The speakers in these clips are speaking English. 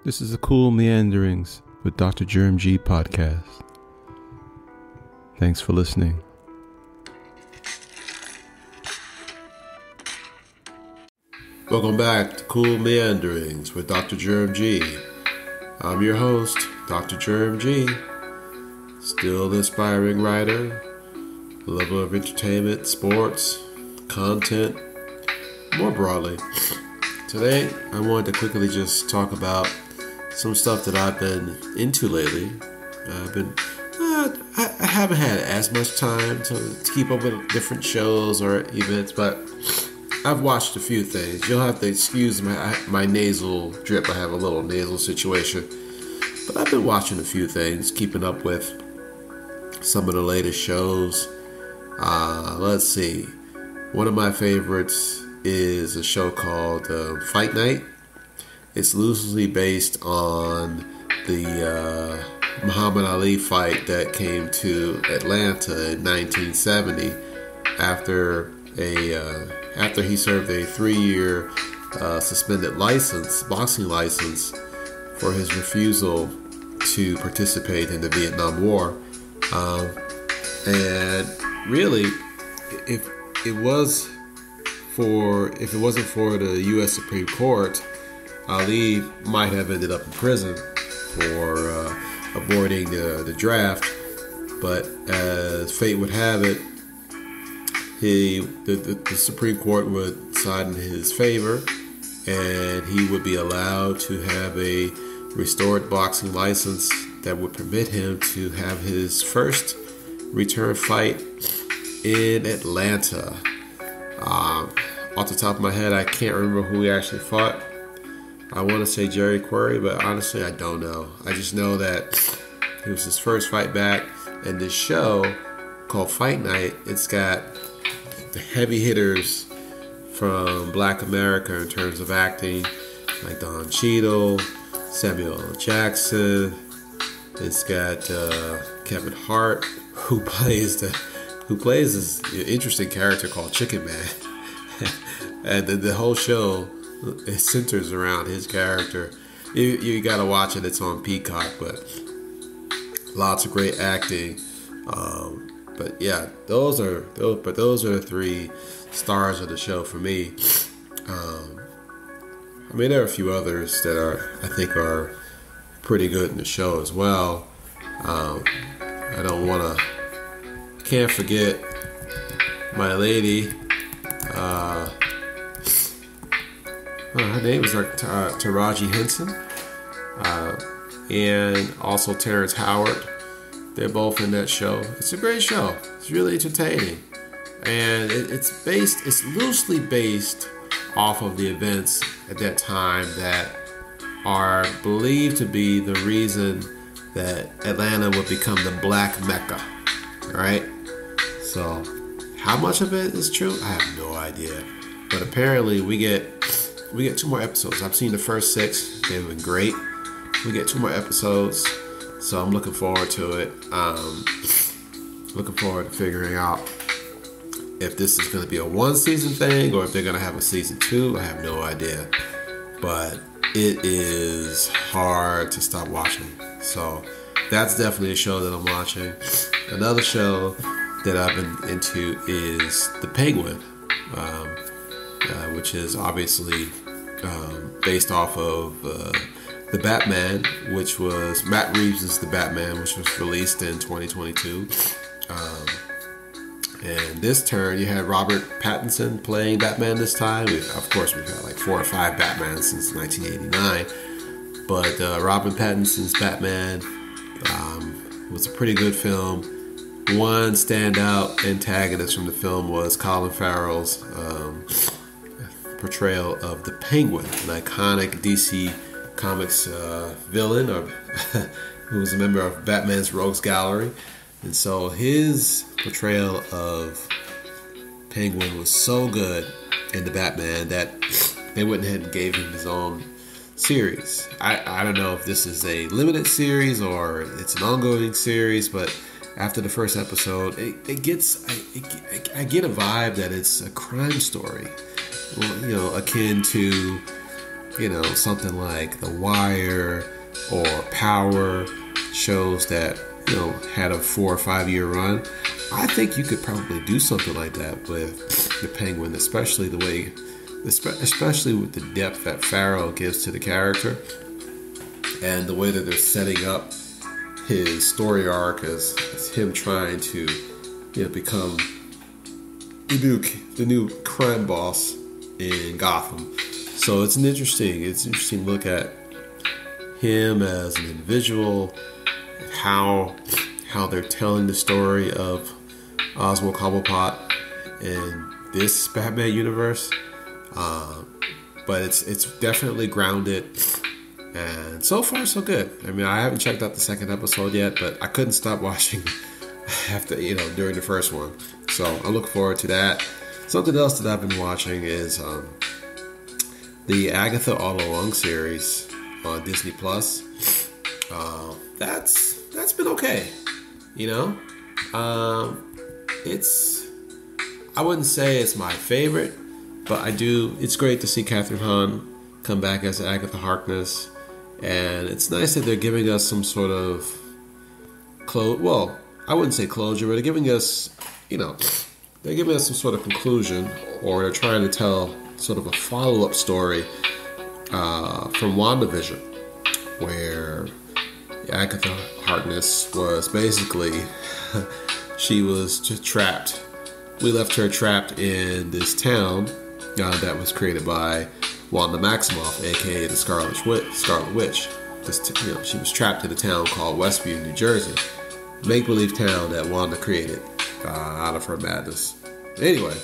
This is the Cool Meanderings with Dr Jerm G podcast. Thanks for listening. Welcome back to Cool Meanderings with Dr Jerm G. I'm your host, Dr Jerm G. Still an inspiring writer, lover of entertainment, sports, content, more broadly. Today, I wanted to quickly just talk about some stuff that I've been into lately. I haven't had as much time to keep up with different shows or events, but I've watched a few things. You'll have to excuse my nasal drip. I have a little nasal situation. But I've been watching a few things, keeping up with some of the latest shows. Let's see. One of my favorites is a show called Fight Night. It's loosely based on the Muhammad Ali fight that came to Atlanta in 1970 after he served a 3-year suspended boxing license for his refusal to participate in the Vietnam War. And really, if it wasn't for the U.S. Supreme Court, Ali might have ended up in prison for aborting the draft. But as fate would have it, the Supreme Court would side in his favor, and he would be allowed to have a restored boxing license that would permit him to have his first return fight in Atlanta. Off the top of my head, I can't remember who he actually fought. I want to say Jerry Quarry, but honestly, I don't know. I just know that it was his first fight back, and this show called Fight Night, it's got the heavy hitters from Black America in terms of acting, like Don Cheadle, Samuel L. Jackson. It's got Kevin Hart, who plays this interesting character called Chicken Man. And the whole show, it centers around his character. You gotta watch it. It's on Peacock, but lots of great acting. But yeah, those are the 3 stars of the show for me. There are a few others that I think are pretty good in the show as well. Can't forget my lady. Her name is Taraji Henson, and also Terrence Howard. They're both in that show. It's a great show. It's really entertaining, and it's loosely based off of the events at that time that are believed to be the reason that Atlanta would become the Black Mecca. All right. So, how much of it is true? I have no idea. But apparently, we get 2 more episodes. I've seen the first 6. They've been great. We get 2 more episodes. So I'm looking forward to it. Looking forward to figuring out if this is going to be a 1-season thing or if they're going to have a season 2. I have no idea. But it is hard to stop watching. So that's definitely a show that I'm watching. Another show that I've been into is The Penguin, which is obviously based off of The Batman, which was Matt Reeves' The Batman, which was released in 2022. And this turn, you had Robert Pattinson playing Batman this time. Of course, we've had like 4 or 5 Batmans since 1989. But Robert Pattinson's Batman was a pretty good film. One standout antagonist from the film was Colin Farrell's portrayal of the Penguin, an iconic DC Comics villain who was a member of Batman's Rogues Gallery. And so his portrayal of Penguin was so good in the Batman that they went ahead and gave him his own series. I don't know if this is a limited series or it's an ongoing series, but after the first episode, I get a vibe that it's a crime story, akin to something like The Wire or Power, shows that had a 4 or 5 year run. I think you could probably do something like that with the Penguin, especially especially with the depth that Farrell gives to the character and the way that they're setting up his story arc as him trying to become the new crime boss in Gotham. So it's an interesting look at him as an individual, how they're telling the story of Oswald Cobblepot in this Batman universe. But it's definitely grounded, and so far so good. I mean, I haven't checked out the second episode yet, but I couldn't stop watching after during the first one. So I look forward to that. Something else that I've been watching is the Agatha All Along series on Disney Plus. That's been okay. I wouldn't say it's my favorite, but it's great to see Catherine Hahn come back as Agatha Harkness, and it's nice that they're giving us some sort of well, I wouldn't say closure, but they're giving us some sort of conclusion, or they're trying to tell sort of a follow-up story from WandaVision, where Agatha Harkness was basically she was just trapped. We left her trapped in this town that was created by Wanda Maximoff, aka the Scarlet Witch. She was trapped in a town called Westview, New Jersey, make-believe town that Wanda created out of her madness. Anyway,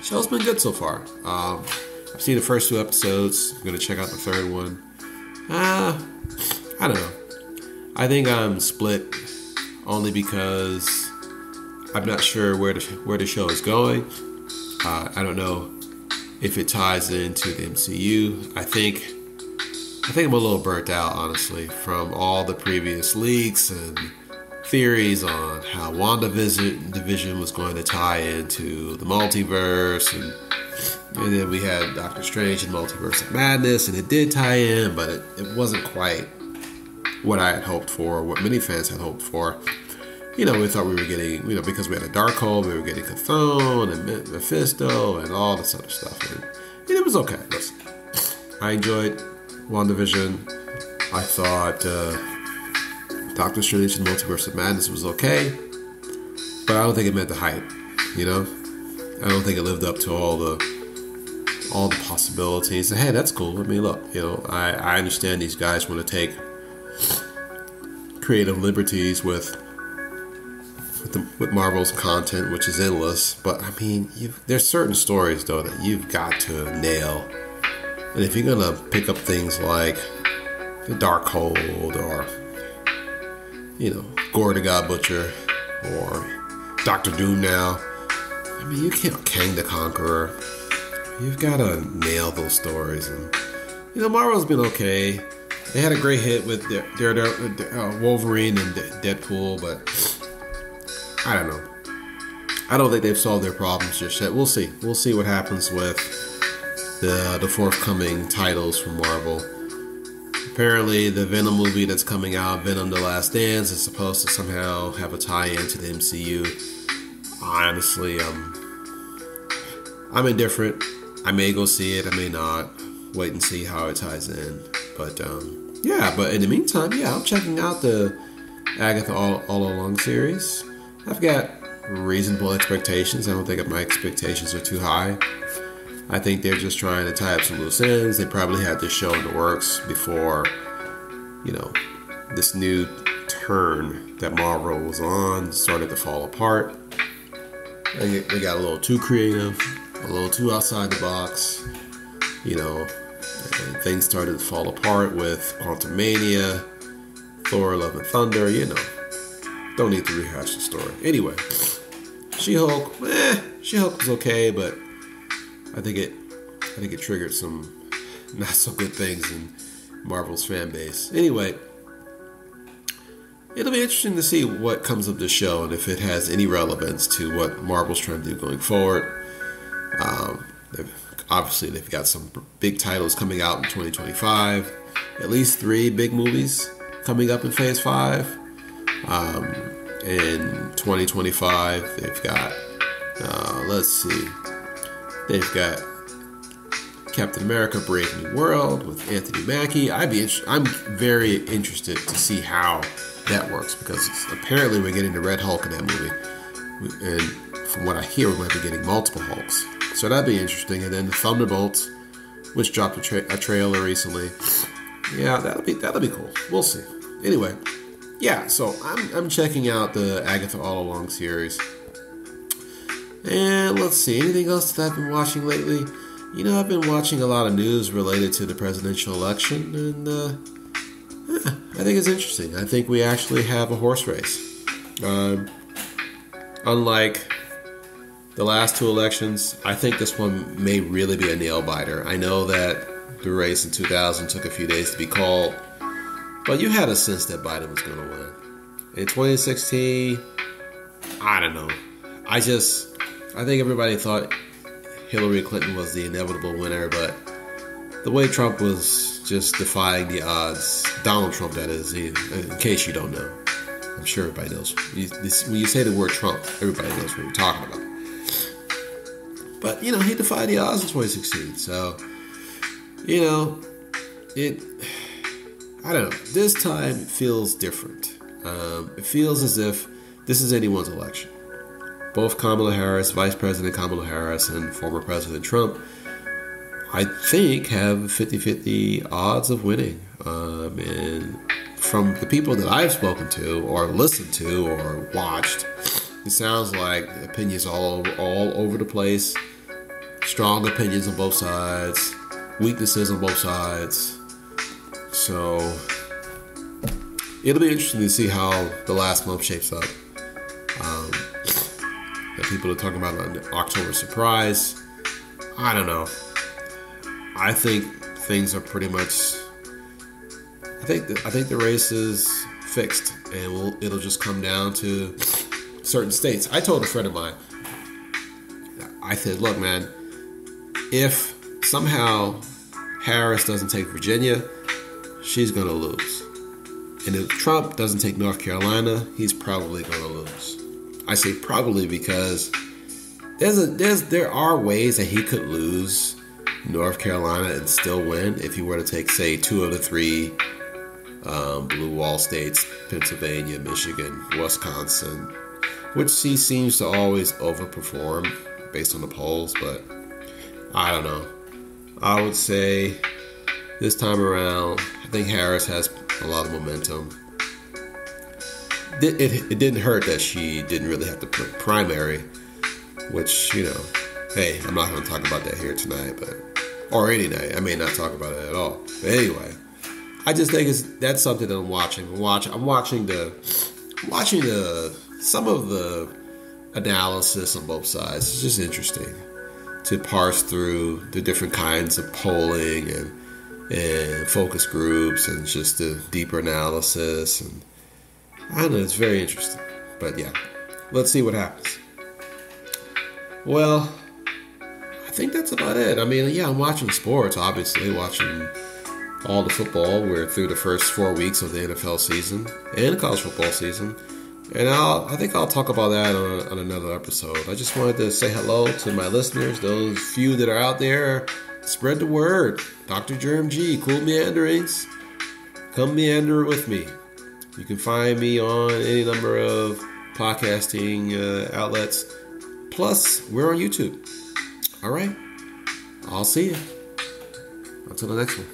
show's been good so far. I've seen the first 2 episodes. I'm gonna check out the third one. I don't know. I think I'm split only because I'm not sure where the show is going. I don't know if it ties into the MCU. I think I'm a little burnt out, honestly, from all the previous leaks and theories on how WandaVision was going to tie into the multiverse, and then we had Doctor Strange and Multiverse of Madness, and it did tie in, but it wasn't quite what I had hoped for, what many fans had hoped for. We thought we were getting, because we had a Darkhold, we were getting Chthon and Mephisto and all this other stuff. And it was okay. Listen, I enjoyed WandaVision. I thought Doctor Strange and Multiverse of Madness was okay, but I don't think it met the hype. I don't think it lived up to all the possibilities. And hey, that's cool. I mean, look, I understand these guys want to take creative liberties with Marvel's content, which is endless. But I mean, there's certain stories though that you've got to nail. And if you're gonna pick up things like the Darkhold, or Gore the God Butcher, or Doctor Doom now, I mean, you can't Kang the Conqueror. You've got to nail those stories. And Marvel's been okay. They had a great hit with their Wolverine and Deadpool, but I don't know. I don't think they've solved their problems just yet. We'll see. We'll see what happens with the forthcoming titles from Marvel. Apparently, the Venom movie that's coming out, Venom: The Last Dance, is supposed to somehow have a tie-in to the MCU. Honestly, I'm indifferent. I may go see it. I may not. Wait and see how it ties in. But But in the meantime, I'm checking out the Agatha All Along series. I've got reasonable expectations. I don't think my expectations are too high. I think they're just trying to tie up some loose ends. They probably had this show in the works before, this new turn that Marvel was on started to fall apart. They got a little too creative, a little too outside the box, and things started to fall apart with Quantumania, Thor: Love and Thunder, Don't need to rehash the story. Anyway, She-Hulk was okay, but I think it triggered some not so good things in Marvel's fan base. Anyway, it'll be interesting to see what comes of this show and if it has any relevance to what Marvel's trying to do going forward. Obviously, they've got some big titles coming out in 2025. At least 3 big movies coming up in Phase 5. In 2025, they've got, they've got Captain America: Brave New World with Anthony Mackie. I'm very interested to see how that works, because apparently we're getting the Red Hulk in that movie, and from what I hear, we might be getting multiple Hulks. So that'd be interesting. And then the Thunderbolts, which dropped a trailer recently. Yeah, that'll be cool. We'll see. Anyway, yeah. So I'm checking out the Agatha All Along series. And let's see, anything else that I've been watching lately? I've been watching a lot of news related to the presidential election, and I think it's interesting. I think we actually have a horse race. Unlike the last 2 elections, I think this one may really be a nail-biter. I know that the race in 2000 took a few days to be called, but you had a sense that Biden was going to win. In 2016, I don't know. I think everybody thought Hillary Clinton was the inevitable winner, but the way Trump was just defying the odds, Donald Trump, that is, in case you don't know, I'm sure everybody knows. When you say the word Trump, everybody knows what we're talking about. But, he defied the odds in 2016. So, I don't know. This time it feels different. It feels as if this is anyone's election. Both Kamala Harris, Vice President Kamala Harris, and former President Trump, I think, have 50-50 odds of winning. And from the people that I've spoken to or listened to or watched, it sounds like opinions all over the place. Strong opinions on both sides, weaknesses on both sides. So it'll be interesting to see how the last month shapes up. The people are talking about an October surprise. I don't know. I think things are pretty much. I think the race is fixed, and it'll just come down to certain states. I told a friend of mine. I said, "Look, man, if somehow Harris doesn't take Virginia, she's going to lose. And if Trump doesn't take North Carolina, he's probably going to lose." I say probably because there are ways that he could lose North Carolina and still win if he were to take, say, 2 of the 3 blue wall states, Pennsylvania, Michigan, Wisconsin, which he seems to always overperform based on the polls, but I don't know. I would say this time around, I think Harris has a lot of momentum. It didn't hurt that she didn't really have to primary, which, hey, I'm not going to talk about that here tonight, or any night. I may not talk about it at all. But anyway, I just think that's something that I'm watching. I'm watching some of the analysis on both sides. It's just interesting to parse through the different kinds of polling and focus groups and just the deeper analysis. And I don't know, it's very interesting. But yeah, let's see what happens. Well, I think that's about it. I mean, yeah, I'm watching sports, obviously, watching all the football. We're through the first 4 weeks of the NFL season and college football season. And I think I'll talk about that on another episode. I just wanted to say hello to my listeners, those few that are out there. Spread the word. Dr. Jerm G, Cool Meanderings. Come meander with me. You can find me on any number of podcasting outlets. Plus, we're on YouTube. All right. I'll see you. Until the next one.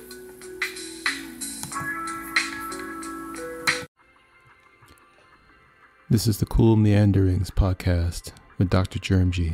This is the Cool Meanderings podcast with Dr. Jerm G.